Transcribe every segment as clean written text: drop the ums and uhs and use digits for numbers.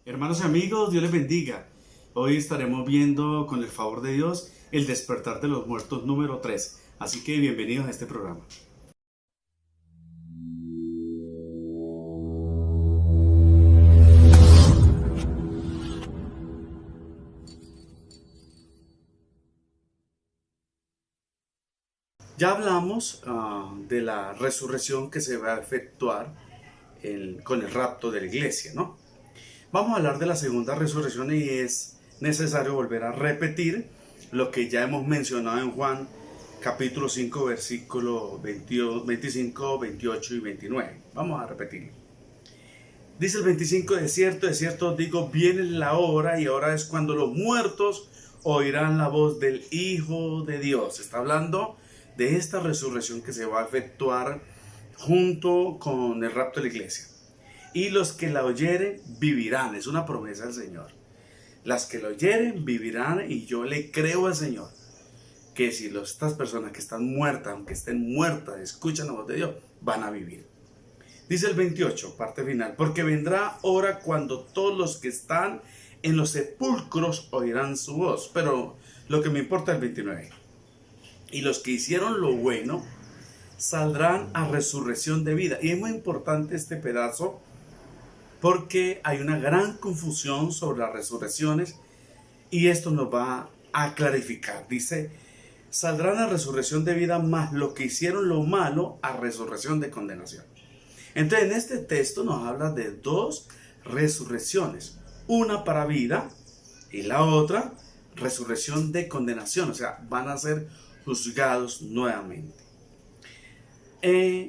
Hermanos y amigos, Dios les bendiga. Hoy estaremos viendo, con el favor de Dios, el despertar de los muertos número 3. Así que bienvenidos a este programa. Ya hablamos de la resurrección que se va a efectuar con el rapto de la iglesia, ¿no? Vamos a hablar de la segunda resurrección y es necesario volver a repetir lo que ya hemos mencionado en Juan capítulo 5 versículos 25, 28 y 29. Vamos a repetirlo. Dice el 25, de cierto os digo, viene la hora y ahora es cuando los muertos oirán la voz del Hijo de Dios. Está hablando de esta resurrección que se va a efectuar junto con el rapto de la iglesia. Y los que la oyeren vivirán. Es una promesa del Señor. Las que la oyeren vivirán, y yo le creo al Señor que si estas personas que están muertas, aunque estén muertas, escuchan la voz de Dios, van a vivir. Dice el 28, parte final, porque vendrá hora cuando todos los que están en los sepulcros oirán su voz. Pero lo que me importa es el 29. Y los que hicieron lo bueno saldrán a resurrección de vida. Y es muy importante este pedazo porque hay una gran confusión sobre las resurrecciones y esto nos va a clarificar. Dice, saldrán a resurrección de vida, más los que hicieron lo malo a resurrección de condenación. Entonces en este texto nos habla de dos resurrecciones, una para vida y la otra resurrección de condenación, o sea, van a ser juzgados nuevamente.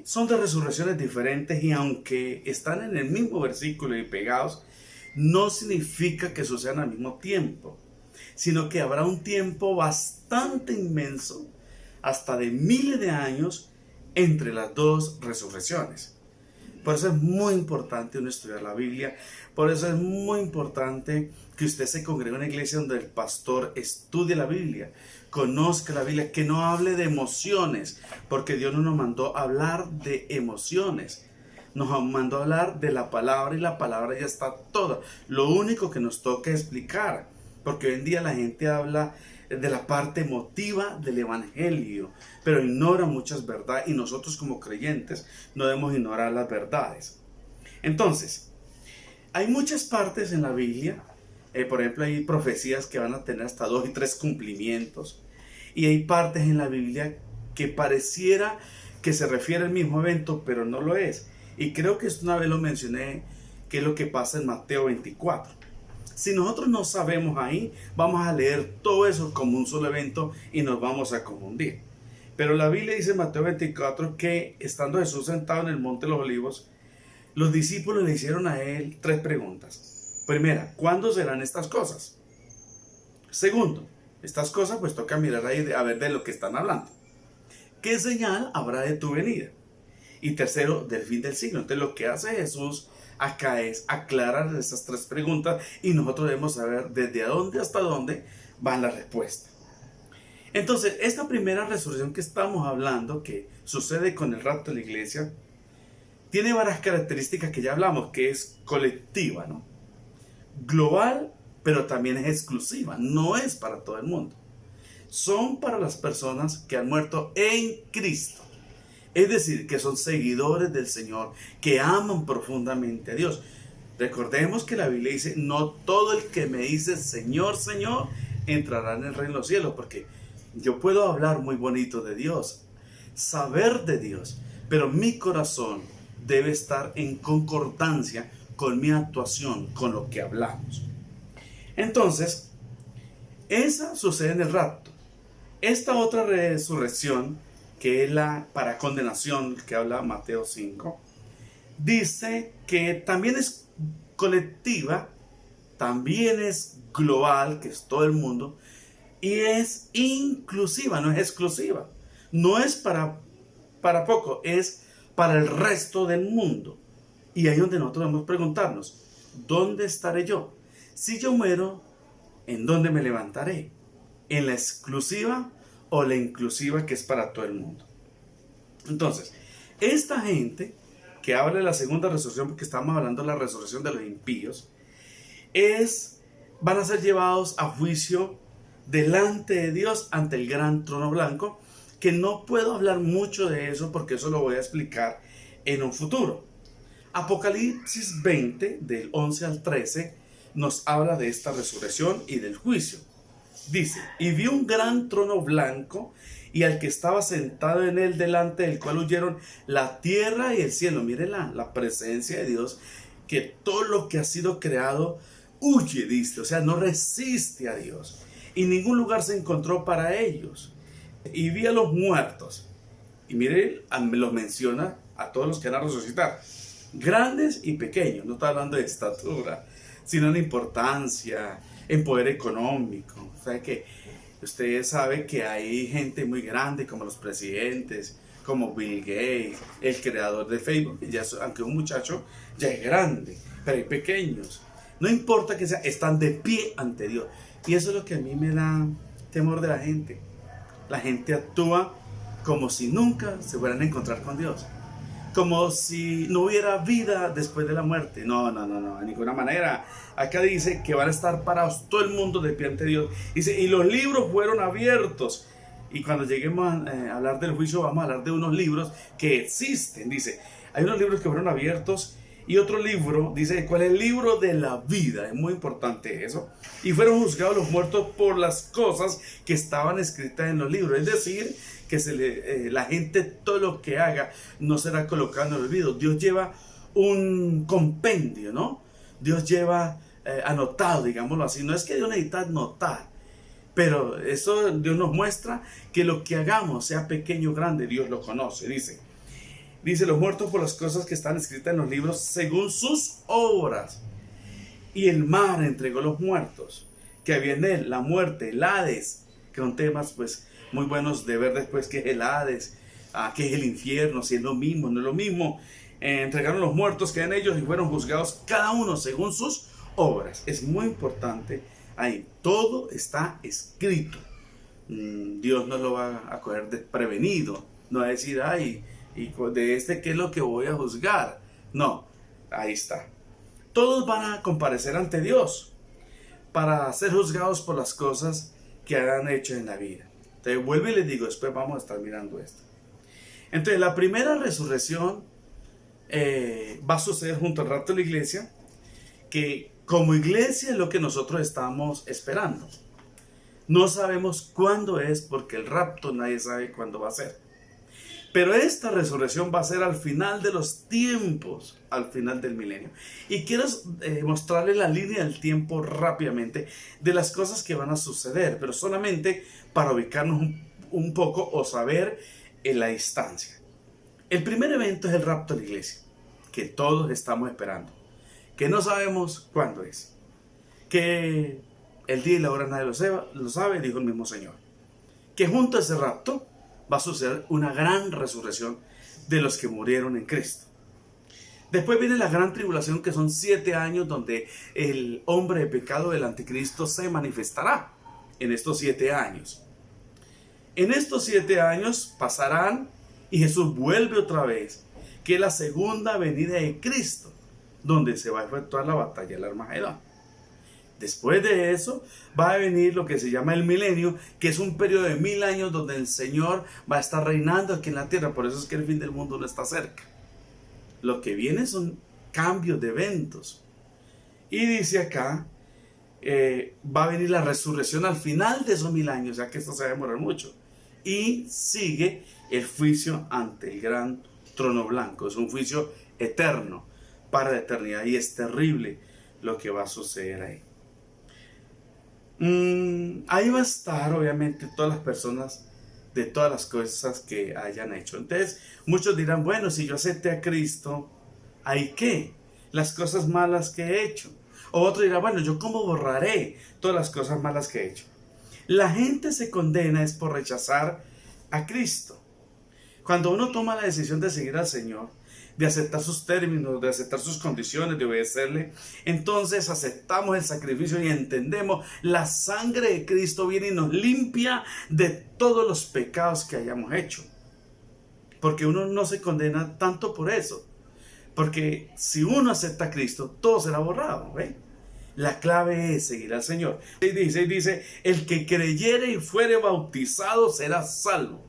Son de resurrecciones diferentes y aunque están en el mismo versículo y pegados, no significa que sucedan al mismo tiempo, sino que habrá un tiempo bastante inmenso, hasta de miles de años, entre las dos resurrecciones. Por eso es muy importante uno estudiar la Biblia. Por eso es muy importante que usted se congregue en una iglesia donde el pastor estudie la Biblia, conozca la Biblia, que no hable de emociones, porque Dios no nos mandó a hablar de emociones. Nos mandó a hablar de la palabra y la palabra ya está toda. Lo único que nos toca es explicar, porque hoy en día la gente habla de la parte emotiva del evangelio, pero ignora muchas verdades y nosotros como creyentes no debemos ignorar las verdades. Entonces, hay muchas partes en la Biblia, por ejemplo, hay profecías que van a tener hasta 2 y 3 cumplimientos, y hay partes en la Biblia que pareciera que se refiere al mismo evento, pero no lo es. Y creo que esto una vez lo mencioné, que es lo que pasa en Mateo 24. Si nosotros no sabemos ahí, vamos a leer todo eso como un solo evento y nos vamos a confundir. Pero la Biblia dice en Mateo 24 que estando Jesús sentado en el monte de los olivos, los discípulos le hicieron a él 3 preguntas. Primera, ¿cuándo serán estas cosas? Segundo, estas cosas pues toca mirar ahí a ver de lo que están hablando. ¿Qué señal habrá de tu venida? Y tercero, del fin del siglo. Entonces lo que hace Jesús acá es aclarar esas 3 preguntas y nosotros debemos saber desde dónde hasta dónde va la respuesta. Entonces, esta primera resurrección que estamos hablando, que sucede con el rapto de la iglesia, tiene varias características que ya hablamos, que es colectiva, ¿no? Global, pero también es exclusiva, no es para todo el mundo. Son para las personas que han muerto en Cristo. Es decir, que son seguidores del Señor, que aman profundamente a Dios. Recordemos que la Biblia dice, no todo el que me dice Señor, Señor, entrará en el reino de los cielos, porque yo puedo hablar muy bonito de Dios, saber de Dios, pero mi corazón debe estar en concordancia con mi actuación, con lo que hablamos. Entonces, esa sucede en el rapto. Esta otra resurrección, que es la para condenación, que habla Mateo 5, dice que también es colectiva, también es global, que es todo el mundo, y es inclusiva, no es exclusiva. No es para poco, es para el resto del mundo. Y ahí es donde nosotros debemos preguntarnos, ¿dónde estaré yo? Si yo muero, ¿en dónde me levantaré? ¿En la exclusiva o la inclusiva, que es para todo el mundo? Entonces, esta gente que habla de la segunda resurrección, porque estamos hablando de la resurrección de los impíos, van a ser llevados a juicio delante de Dios ante el gran trono blanco, que no puedo hablar mucho de eso porque eso lo voy a explicar en un futuro. Apocalipsis 20, del 11 al 13, nos habla de esta resurrección y del juicio. Dice: y vi un gran trono blanco y al que estaba sentado en él, delante del cual huyeron la tierra y el cielo. Miren la presencia de Dios, que todo lo que ha sido creado huye, dice, o sea, no resiste a Dios. Y ningún lugar se encontró para ellos. Y vi a los muertos. Y miren, los menciona a todos los que van a resucitar, grandes y pequeños. No está hablando de estatura, sino en importancia, en poder económico. O sea que ustedes saben que hay gente muy grande, como los presidentes, como Bill Gates, el creador de Facebook, aunque un muchacho ya es grande, pero hay pequeños. No importa que sea, están de pie ante Dios. Y eso es lo que a mí me da temor de la gente. La gente actúa como si nunca se fueran a encontrar con Dios. Como si no hubiera vida después de la muerte. No, de ninguna manera. Acá dice que van a estar parados todo el mundo de pie ante Dios. Dice, y los libros fueron abiertos. Y cuando lleguemos a hablar del juicio, vamos a hablar de unos libros que existen. Dice, hay unos libros que fueron abiertos. Y otro libro, dice, ¿cuál es el libro de la vida? Es muy importante eso. Y fueron juzgados los muertos por las cosas que estaban escritas en los libros. Es decir, que la gente, todo lo que haga, no será colocado en el olvido. Dios lleva un compendio, ¿no? Dios lleva anotado, digámoslo así. No es que Dios necesita anotar, pero eso Dios nos muestra que lo que hagamos, sea pequeño o grande, Dios lo conoce. Dice, los muertos por las cosas que están escritas en los libros según sus obras. Y el mar entregó los muertos que había en él, la muerte, el Hades, que son temas pues muy buenos de ver después, qué es el Hades, qué es el infierno, si es lo mismo, no es lo mismo. Entregaron los muertos que hay en ellos y fueron juzgados cada uno según sus obras. Es muy importante ahí, todo está escrito. Dios no lo va a coger desprevenido, no va a decir, ay, y de ¿qué es lo que voy a juzgar? No, ahí está. Todos van a comparecer ante Dios para ser juzgados por las cosas que han hecho en la vida. Entonces vuelvo y les digo, después vamos a estar mirando esto. Entonces la primera resurrección va a suceder junto al rapto de la iglesia, que como iglesia es lo que nosotros estamos esperando. No sabemos cuándo es, porque el rapto nadie sabe cuándo va a ser. Pero esta resurrección va a ser al final de los tiempos, al final del milenio. Y quiero mostrarles la línea del tiempo rápidamente de las cosas que van a suceder, pero solamente para ubicarnos un poco o saber en la distancia. El primer evento es el rapto de la iglesia, que todos estamos esperando, que no sabemos cuándo es, que el día y la hora nadie lo sabe, dijo el mismo Señor. Que junto a ese rapto va a suceder una gran resurrección de los que murieron en Cristo. Después viene la gran tribulación, que son 7 años donde el hombre de pecado del anticristo se manifestará en estos 7 años. En estos 7 años pasarán y Jesús vuelve otra vez, que es la segunda venida de Cristo, donde se va a efectuar la batalla del Armagedón. Después de eso va a venir lo que se llama el milenio, que es un periodo de 1000 años donde el Señor va a estar reinando aquí en la tierra. Por eso es que el fin del mundo no está cerca. Lo que viene son cambios de eventos. Y dice acá, va a venir la resurrección al final de esos 1000 años, ya que esto se va a demorar mucho. Y sigue el juicio ante el gran trono blanco. Es un juicio eterno para la eternidad y es terrible lo que va a suceder ahí. Ahí va a estar obviamente todas las personas de todas las cosas que hayan hecho. Entonces muchos dirán, bueno, si yo acepté a Cristo, ¿hay qué? Las cosas malas que he hecho. O otro dirá, bueno, ¿yo cómo borraré todas las cosas malas que he hecho? La gente se condena es por rechazar a Cristo. Cuando uno toma la decisión de seguir al Señor, de aceptar sus términos, de aceptar sus condiciones, de obedecerle, entonces aceptamos el sacrificio y entendemos la sangre de Cristo viene y nos limpia de todos los pecados que hayamos hecho. Porque uno no se condena tanto por eso, porque si uno acepta a Cristo, todo será borrado, ¿ve? La clave es seguir al Señor. 16 dice, el que creyere y fuere bautizado será salvo.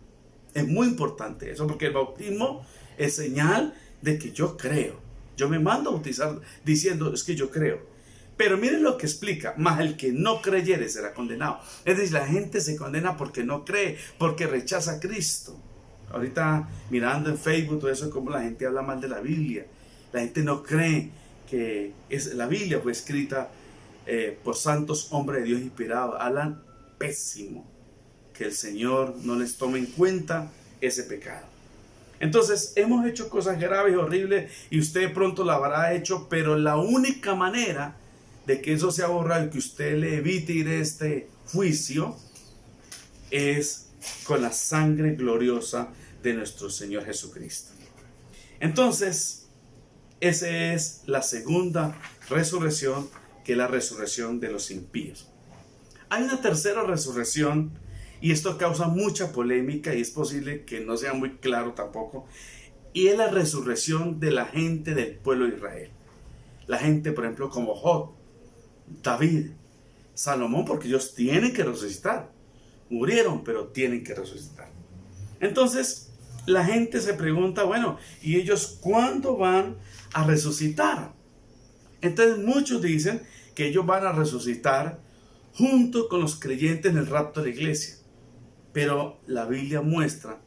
Es muy importante eso, porque el bautismo es señal de que yo creo. Yo me mando a bautizar diciendo, es que yo creo. Pero miren lo que explica, mas el que no creyere será condenado. Es decir, la gente se condena porque no cree, porque rechaza a Cristo. Ahorita mirando en Facebook todo eso, como la gente habla mal de la Biblia. La gente no cree que la Biblia fue escrita por santos hombres de Dios inspirados. Hablan pésimo. Que el Señor no les tome en cuenta ese pecado. Entonces, hemos hecho cosas graves, horribles, y usted de pronto la habrá hecho, pero la única manera de que eso sea borrado y que usted le evite ir a este juicio es con la sangre gloriosa de nuestro Señor Jesucristo. Entonces, esa es la segunda resurrección, que es la resurrección de los impíos. Hay una tercera resurrección, y esto causa mucha polémica y es posible que no sea muy claro tampoco, y es la resurrección de la gente del pueblo de Israel. La gente, por ejemplo, como Job, David, Salomón, porque ellos tienen que resucitar. Murieron, pero tienen que resucitar. Entonces, la gente se pregunta, bueno, ¿y ellos cuándo van a resucitar? Entonces, muchos dicen que ellos van a resucitar junto con los creyentes en el rapto de la iglesia. Pero la Biblia muestra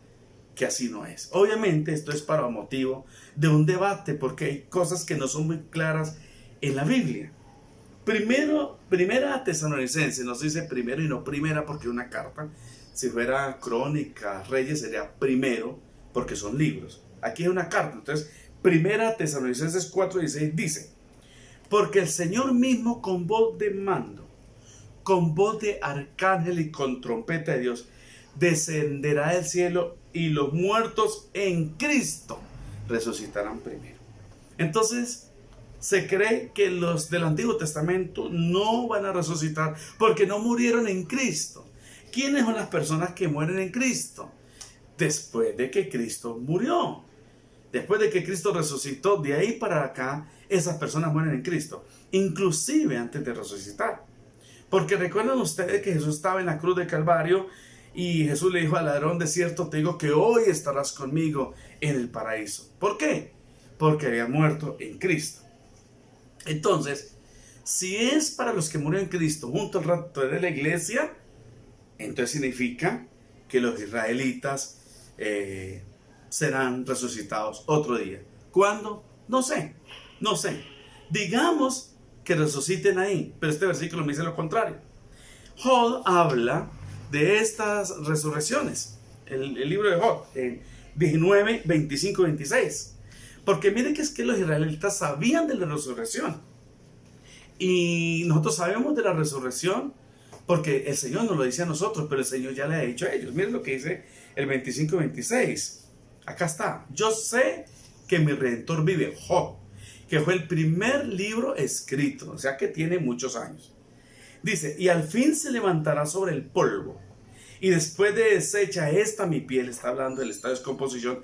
que así no es. Obviamente, esto es para motivo de un debate, porque hay cosas que no son muy claras en la Biblia. Primera Tesalonicenses, no se dice primero y no primera porque es una carta. Si fuera Crónica, Reyes sería primero porque son libros. Aquí es una carta. Entonces, Primera Tesalonicenses 4:16 dice, porque el Señor mismo con voz de mando, con voz de arcángel y con trompeta de Dios, descenderá del cielo y los muertos en Cristo resucitarán primero. Entonces, se cree que los del Antiguo Testamento no van a resucitar porque no murieron en Cristo. ¿Quiénes son las personas que mueren en Cristo? Después de que Cristo murió. Después de que Cristo resucitó, de ahí para acá, esas personas mueren en Cristo. Inclusive antes de resucitar. Porque recuerdan ustedes que Jesús estaba en la cruz de Calvario y Jesús le dijo al ladrón, de cierto te digo que hoy estarás conmigo en el paraíso. ¿Por qué? Porque había muerto en Cristo. Entonces, si es para los que murieron en Cristo junto al rapto de la iglesia, entonces significa que los israelitas serán resucitados otro día. ¿Cuándo? No sé. Digamos que resuciten ahí, pero este versículo me dice lo contrario. Job habla de estas resurrecciones, el libro de Job, 19, 25, 26. Porque miren que es que los israelitas sabían de la resurrección. Y nosotros sabemos de la resurrección porque el Señor nos lo dice a nosotros, pero el Señor ya le ha dicho a ellos. Miren lo que dice el 25 y 26. Acá está. Yo sé que mi Redentor vive, Job, que fue el primer libro escrito, o sea que tiene muchos años. Dice, y al fin se levantará sobre el polvo, y después de deshecha esta mi piel, está hablando del estado de descomposición,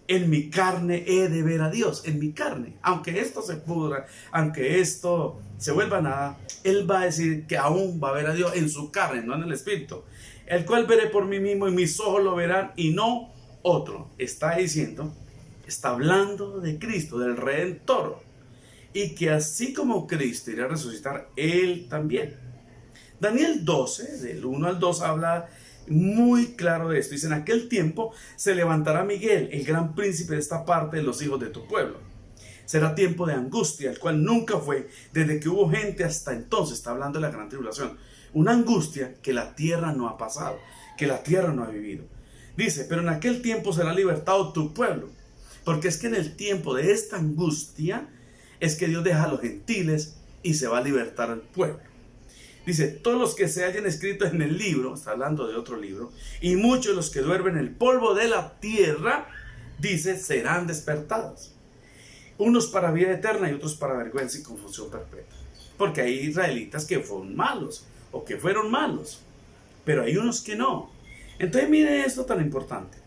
en mi carne he de ver a Dios, en mi carne. Aunque esto se pudra, aunque esto se vuelva nada, Él va a decir que aún va a ver a Dios en su carne, no en el espíritu. El cual veré por mí mismo y mis ojos lo verán y no otro. Está diciendo, está hablando de Cristo, del Redentor. Y que así como Cristo irá a resucitar, Él también. Daniel 12, del 1 al 2, habla muy claro de esto. Dice, en aquel tiempo se levantará Miguel, el gran príncipe de esta parte de los hijos de tu pueblo. Será tiempo de angustia, el cual nunca fue desde que hubo gente hasta entonces. Está hablando de la gran tribulación. Una angustia que la tierra no ha pasado, que la tierra no ha vivido. Dice, pero en aquel tiempo será libertado tu pueblo. Porque es que en el tiempo de esta angustia es que Dios deja a los gentiles y se va a libertar al pueblo. Dice, todos los que se hayan escrito en el libro, está hablando de otro libro, y muchos de los que duermen en el polvo de la tierra, dice, serán despertados. Unos para vida eterna y otros para vergüenza y confusión perpetua. Porque hay israelitas que fueron malos, o que fueron malos, pero hay unos que no. Entonces miren esto tan importante.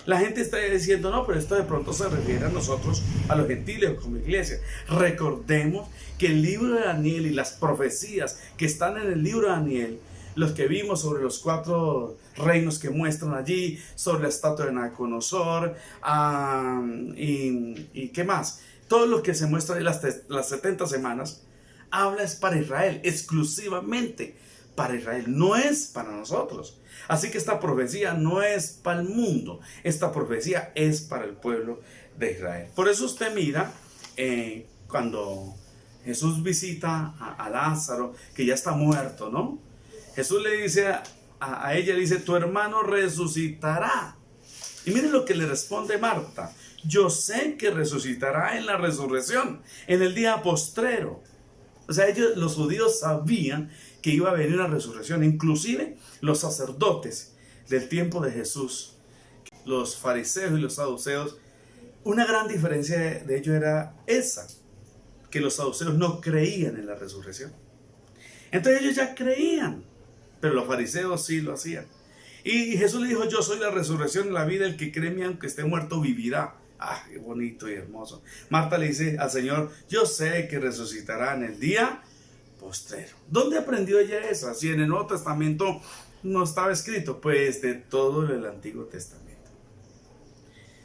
La gente está diciendo, no, pero esto de pronto se refiere a nosotros, a los gentiles como iglesia. Recordemos que el libro de Daniel y las profecías que están en el libro de Daniel, los que vimos sobre los 4 reinos que muestran allí, sobre la estatua de Nabucodonosor, y ¿qué más? Todo lo que se muestra en las 70 semanas, habla es para Israel, exclusivamente para Israel, no es para nosotros. Así que esta profecía no es para el mundo, esta profecía es para el pueblo de Israel. Por eso usted mira, cuando Jesús visita a Lázaro, que ya está muerto, ¿no? Jesús le dice a ella, dice, tu hermano resucitará. Y miren lo que le responde Marta: yo sé que resucitará en la resurrección, en el día postrero. O sea, los judíos sabían que iba a venir una resurrección. Inclusive los sacerdotes del tiempo de Jesús, los fariseos y los saduceos, una gran diferencia de ellos era esa, que los saduceos no creían en la resurrección. Entonces ellos ya creían, pero los fariseos sí lo hacían. Y Jesús le dijo, yo soy la resurrección y la vida, el que cree en mí aunque esté muerto vivirá. Ah, qué bonito y hermoso. Marta le dice al Señor, yo sé que resucitará en el día postrero. ¿Dónde aprendió ella eso? Si en el Nuevo Testamento no estaba escrito, pues de todo el Antiguo Testamento.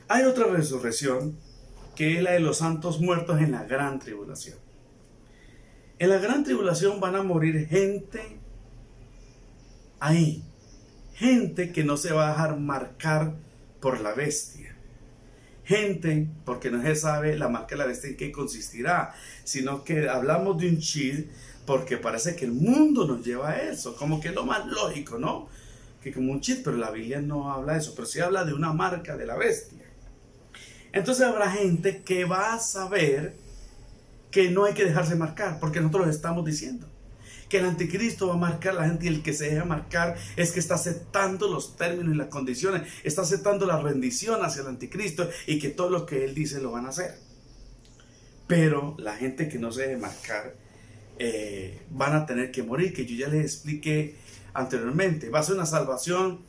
Hay otra resurrección, que es la de los santos muertos en la gran tribulación. En la gran tribulación van a morir gente ahí, gente que no se va a dejar marcar por la bestia. Gente, porque no se sabe la marca de la bestia en qué consistirá, sino que hablamos de un chip, porque parece que el mundo nos lleva a eso, como que es lo más lógico, ¿no? Que como un chip, pero la Biblia no habla de eso, pero sí habla de una marca de la bestia. Entonces habrá gente que va a saber que no hay que dejarse marcar, porque nosotros estamos diciendo que el anticristo va a marcar a la gente, y el que se deja marcar es que está aceptando los términos y las condiciones, está aceptando la rendición hacia el anticristo y que todo lo que él dice lo van a hacer. Pero la gente que no se deje marcar van a tener que morir, que yo ya les expliqué anteriormente. Va a ser una salvación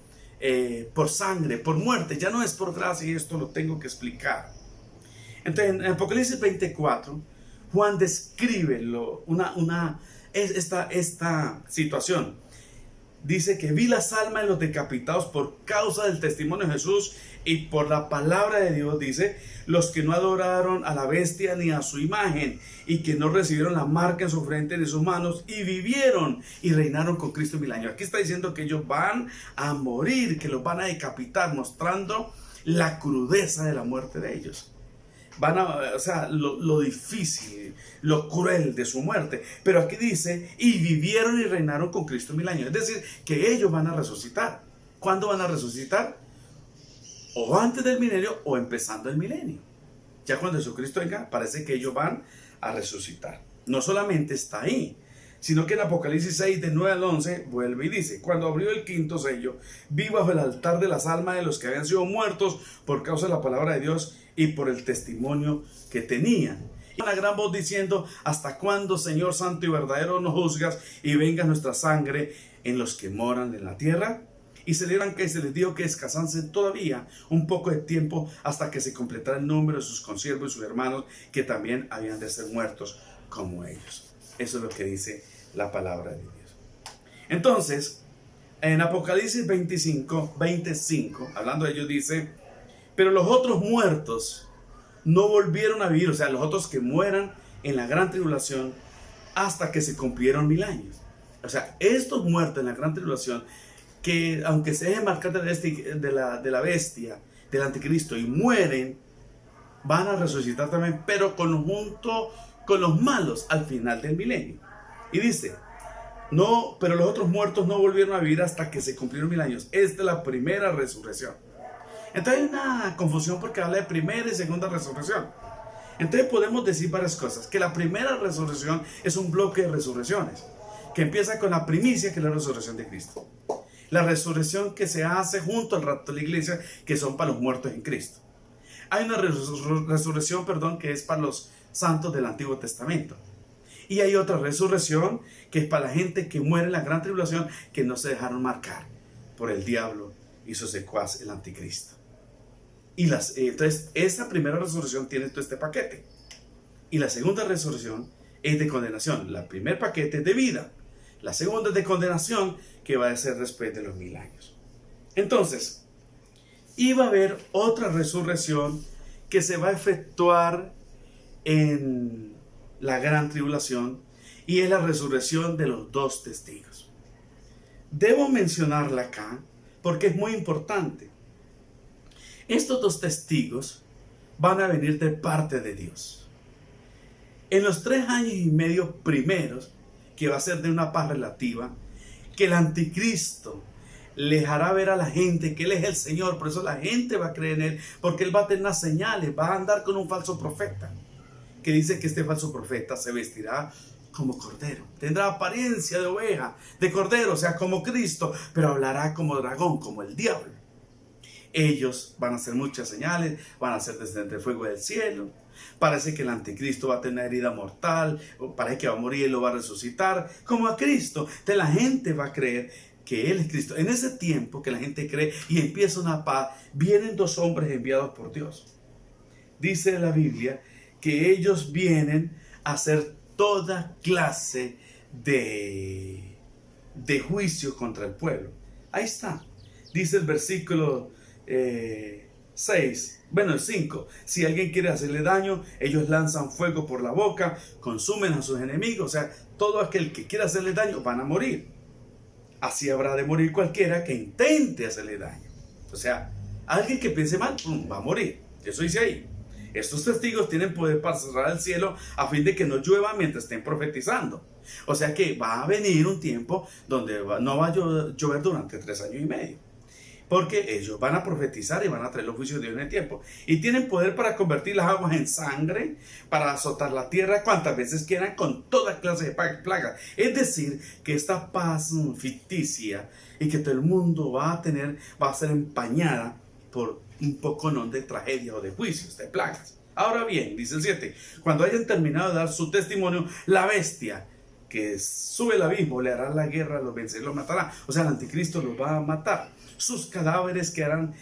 por sangre, por muerte, ya no es por gracia, y esto lo tengo que explicar. Entonces en Apocalipsis 24 Juan describe esta situación. Dice que vi las almas de los decapitados por causa del testimonio de Jesús y por la palabra de Dios, dice, los que no adoraron a la bestia ni a su imagen y que no recibieron la marca en su frente ni sus manos, y vivieron y reinaron con Cristo 1000 años. Aquí está diciendo que ellos van a morir, que los van a decapitar, mostrando la crudeza de la muerte de ellos. O sea, lo difícil, lo cruel de su muerte. Pero aquí dice, y vivieron y reinaron con Cristo 1000 años. Es decir, que ellos van a resucitar. ¿Cuándo van a resucitar? O antes del milenio o empezando el milenio. Ya cuando Jesucristo venga, parece que ellos van a resucitar. No solamente está ahí, sino que en Apocalipsis 6, de 9 al 11, vuelve y dice, cuando abrió el quinto sello, vi bajo el altar de las almas de los que habían sido muertos por causa de la palabra de Dios y por el testimonio que tenían. Y una gran voz diciendo, ¿hasta cuándo, Señor santo y verdadero, nos juzgas y venga nuestra sangre en los que moran en la tierra? Y se les dijo que descansasen todavía un poco de tiempo hasta que se completara el número de sus consiervos y sus hermanos, que también habían de ser muertos como ellos. Eso es lo que dice la palabra de Dios. Entonces, en Apocalipsis 25, hablando de ellos, dice, pero los otros muertos no volvieron a vivir, o sea, los otros que mueran en la gran tribulación, hasta que se cumplieron 1000 años. O sea, estos muertos en la gran tribulación, que aunque se dejen marcar de la bestia, del anticristo, y mueren, van a resucitar también, pero junto con los malos al final del milenio. Y dice, no, pero los otros muertos no volvieron a vivir hasta que se cumplieron 1000 años. Esta es la primera resurrección. Entonces hay una confusión porque habla de primera y segunda resurrección. Entonces podemos decir varias cosas. Que la primera resurrección es un bloque de resurrecciones, que empieza con la primicia, que es la resurrección de Cristo. La resurrección que se hace junto al rapto de la iglesia, que son para los muertos en Cristo. Hay una resurrección, que es para los santos del Antiguo Testamento. Y hay otra resurrección que es para la gente que muere en la gran tribulación, que no se dejaron marcar por el diablo y sus secuaces, el anticristo. Entonces, esa primera resurrección tiene todo este paquete. Y la segunda resurrección es de condenación. La primer paquete es de vida. La segunda es de condenación, que va a ser después de los 1000 años. Entonces, iba a haber otra resurrección que se va a efectuar en la gran tribulación, y es la resurrección de los 2 testigos. Debo mencionarla acá porque es muy importante. Estos 2 testigos van a venir de parte de Dios. En los 3 años y medio primeros, que va a ser de una paz relativa, que el anticristo les hará ver a la gente que Él es el Señor. Por eso la gente va a creer en Él, porque Él va a tener unas señales, va a andar con un falso profeta, que dice que este falso profeta se vestirá como cordero, tendrá apariencia de oveja, de cordero, o sea, como Cristo, pero hablará como dragón, como el diablo. Ellos van a hacer muchas señales, van a hacer descender fuego del cielo. Parece que el anticristo va a tener herida mortal, parece que va a morir y lo va a resucitar, como a Cristo. Entonces la gente va a creer que Él es Cristo. En ese tiempo que la gente cree y empieza una paz, vienen 2 hombres enviados por Dios. Dice la Biblia que ellos vienen a hacer toda clase de juicio contra el pueblo. Ahí está. Dice el versículo 6, bueno, el 5. Si alguien quiere hacerle daño, ellos lanzan fuego por la boca, consumen a sus enemigos. O sea, todo aquel que quiera hacerle daño van a morir. Así habrá de morir cualquiera que intente hacerle daño. O sea, alguien que piense mal, va a morir. Eso dice ahí. Estos testigos tienen poder para cerrar el cielo a fin de que no llueva mientras estén profetizando. O sea que va a venir un tiempo donde no va a llover durante 3 años y medio. Porque ellos van a profetizar y van a traer los juicios de Dios en el tiempo. Y tienen poder para convertir las aguas en sangre, para azotar la tierra cuantas veces quieran con toda clase de plagas. Es decir, que esta paz ficticia y que todo el mundo va a ser empañada por un poco de tragedia o de juicios, de plagas. Ahora bien, dice el 7, cuando hayan terminado de dar su testimonio, la bestia que sube el abismo le hará la guerra, los vencerá y los matará. O sea, el anticristo los va a matar. Sus cadáveres quedarán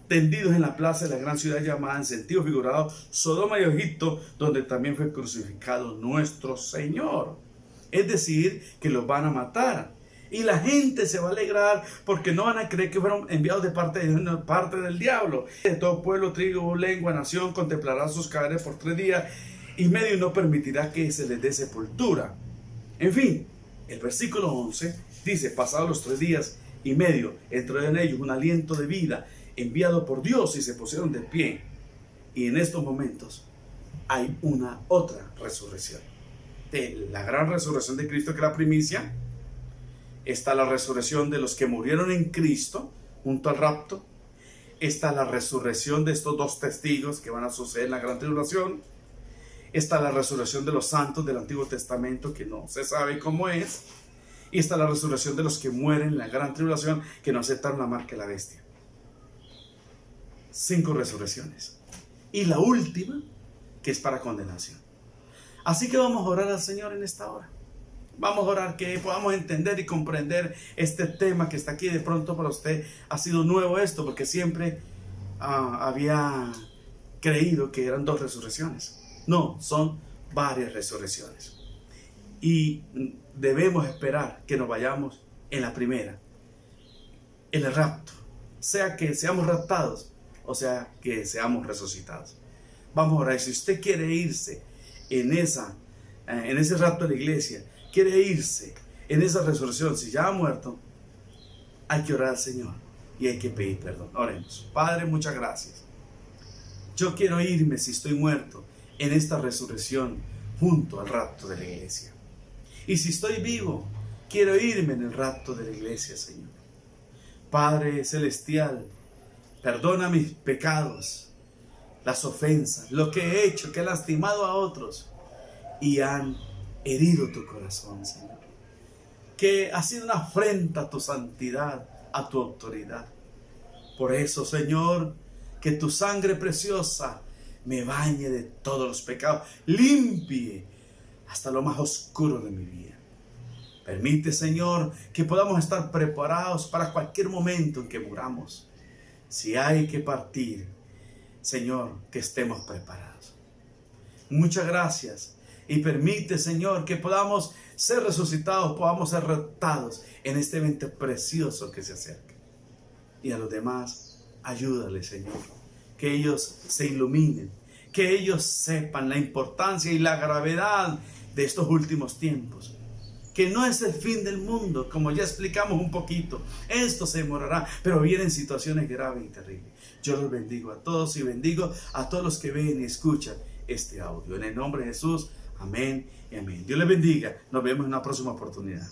tendidos en la plaza de la gran ciudad llamada en sentido figurado Sodoma y Egipto, donde también fue crucificado nuestro Señor. Es decir, que los van a matar. Y la gente se va a alegrar porque no van a creer que fueron enviados de parte del diablo. De todo pueblo, tribu, lengua, nación contemplará sus cadáveres por 3 días y medio y no permitirá que se les dé sepultura. En fin, el versículo 11 dice, pasados los 3 días y medio, entró en ellos un aliento de vida enviado por Dios y se pusieron de pie. Y en estos momentos hay una otra resurrección. De la gran resurrección de Cristo, que es la primicia, está la resurrección de los que murieron en Cristo junto al rapto. Está la resurrección de estos 2 testigos que van a suceder en la gran tribulación. Está la resurrección de los santos del Antiguo Testamento, que no se sabe cómo es. Y está la resurrección de los que mueren en la gran tribulación, que no aceptaron la marca de la bestia. 5 resurrecciones. Y la última, que es para condenación. Así que vamos a orar al Señor en esta hora. Vamos a orar que podamos entender y comprender este tema que está aquí. De pronto para usted ha sido nuevo esto, porque siempre había creído que eran 2 resurrecciones. No, son varias resurrecciones. Y debemos esperar que nos vayamos en la primera, en el rapto. Sea que seamos raptados o sea que seamos resucitados. Vamos a orar. Si usted quiere irse en ese rapto de la iglesia, quiere irse en esa resurrección, si ya ha muerto, hay que orar al Señor y hay que pedir perdón. Oremos. Padre, muchas gracias. Yo quiero irme, si estoy muerto, en esta resurrección junto al rapto de la iglesia. Y si estoy vivo, quiero irme en el rapto de la iglesia, Señor. Padre celestial, perdona mis pecados, las ofensas, lo que he hecho, que he lastimado a otros y han herido tu corazón, Señor. Que ha sido una afrenta a tu santidad, a tu autoridad. Por eso, Señor, que tu sangre preciosa me bañe de todos los pecados, limpie hasta lo más oscuro de mi vida. Permite, Señor, que podamos estar preparados para cualquier momento en que muramos. Si hay que partir, Señor, que estemos preparados. Muchas gracias. Y permite, Señor, que podamos ser resucitados, podamos ser retados en este evento precioso que se acerca. Y a los demás, ayúdale, Señor, que ellos se iluminen, que ellos sepan la importancia y la gravedad de estos últimos tiempos. Que no es el fin del mundo, como ya explicamos un poquito. Esto se demorará, pero vienen situaciones graves y terribles. Yo los bendigo a todos y bendigo a todos los que ven y escuchan este audio. En el nombre de Jesús, amén y amén. Dios les bendiga. Nos vemos en una próxima oportunidad.